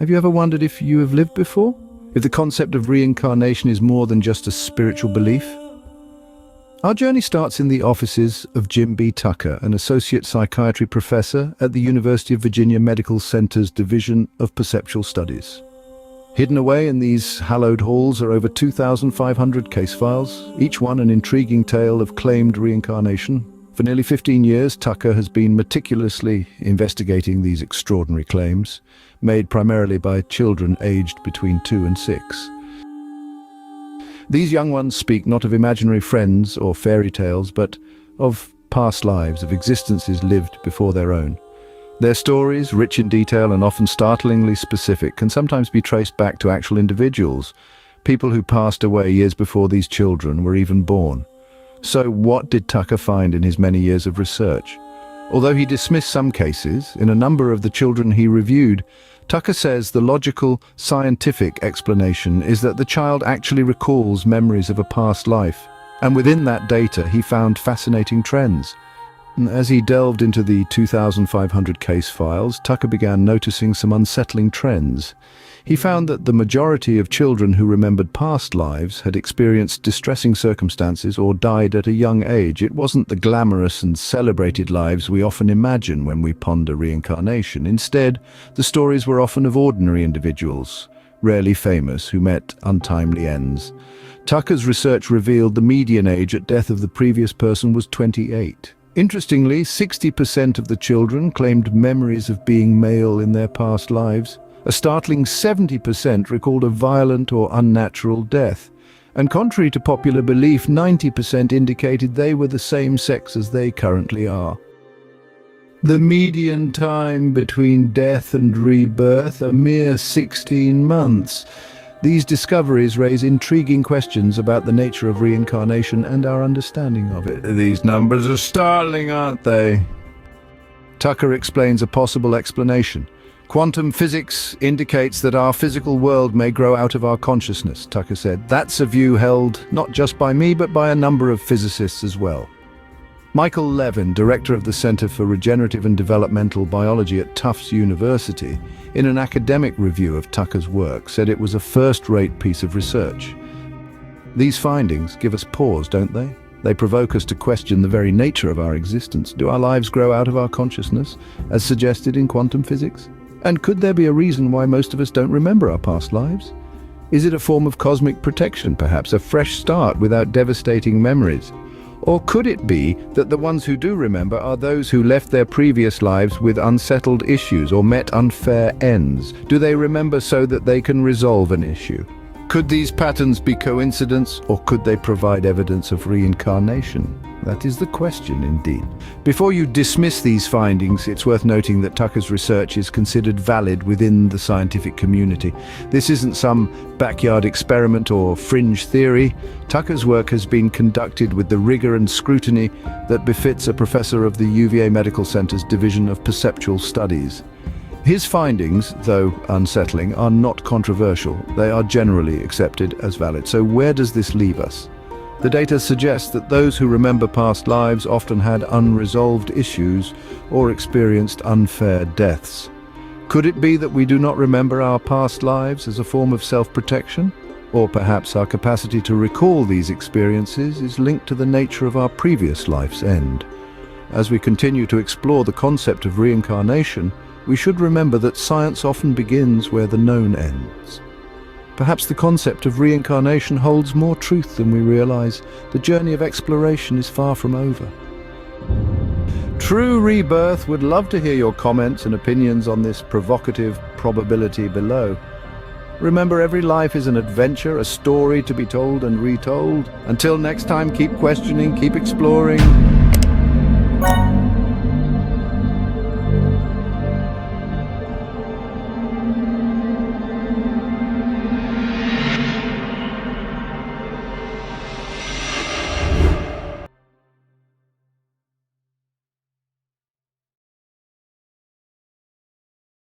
Have you ever wondered if you have lived before? If the concept of reincarnation is more than just a spiritual belief? Our journey starts in the offices of Jim B. Tucker, an associate psychiatry professor at the University of Virginia Medical Center's Division of Perceptual Studies. Hidden away in these hallowed halls are over 2,500 case files, each one an intriguing tale of claimed reincarnation. For nearly 15 years, Tucker has been meticulously investigating these extraordinary claims, made primarily by children aged between 2 and 6. These young ones speak not of imaginary friends or fairy tales, but of past lives, of existences lived before their own. Their stories, rich in detail and often startlingly specific, can sometimes be traced back to actual individuals, people who passed away years before these children were even born. So what did Tucker find in his many years of research? Although he dismissed some cases, in a number of the children he reviewed, Tucker says the logical, scientific explanation is that the child actually recalls memories of a past life, and within that data he found fascinating trends. As he delved into the 2,500 case files, Tucker began noticing some unsettling trends. He found that the majority of children who remembered past lives had experienced distressing circumstances or died at a young age. It wasn't the glamorous and celebrated lives we often imagine when we ponder reincarnation. Instead, the stories were often of ordinary individuals, rarely famous, who met untimely ends. Tucker's research revealed the median age at death of the previous person was 28. Interestingly, 60% of the children claimed memories of being male in their past lives. A startling 70% recalled a violent or unnatural death. And contrary to popular belief, 90% indicated they were the same sex as they currently are. The median time between death and rebirth, a mere 16 months. These discoveries raise intriguing questions about the nature of reincarnation and our understanding of it. These numbers are startling, aren't they? Tucker explains a possible explanation. Quantum physics indicates that our physical world may grow out of our consciousness, Tucker said. That's a view held not just by me, but by a number of physicists as well. Michael Levin, director of the Center for Regenerative and Developmental Biology at Tufts University, in an academic review of Tucker's work, said it was a first-rate piece of research. These findings give us pause, don't they? They provoke us to question the very nature of our existence. Do our lives grow out of our consciousness, as suggested in quantum physics? And could there be a reason why most of us don't remember our past lives? Is it a form of cosmic protection, perhaps, a fresh start without devastating memories? Or could it be that the ones who do remember are those who left their previous lives with unsettled issues or met unfair ends? Do they remember so that they can resolve an issue? Could these patterns be coincidence, or could they provide evidence of reincarnation? That is the question, indeed. Before you dismiss these findings, it's worth noting that Tucker's research is considered valid within the scientific community. This isn't some backyard experiment or fringe theory. Tucker's work has been conducted with the rigor and scrutiny that befits a professor of the UVA Medical Center's Division of Perceptual Studies. His findings, though unsettling, are not controversial. They are generally accepted as valid. So where does this leave us? The data suggests that those who remember past lives often had unresolved issues or experienced unfair deaths. Could it be that we do not remember our past lives as a form of self-protection? Or perhaps our capacity to recall these experiences is linked to the nature of our previous life's end. As we continue to explore the concept of reincarnation, we should remember that science often begins where the known ends. Perhaps the concept of reincarnation holds more truth than we realize. The journey of exploration is far from over. True Rebirth would love to hear your comments and opinions on this provocative probability below. Remember, every life is an adventure, a story to be told and retold. Until next time, keep questioning, keep exploring.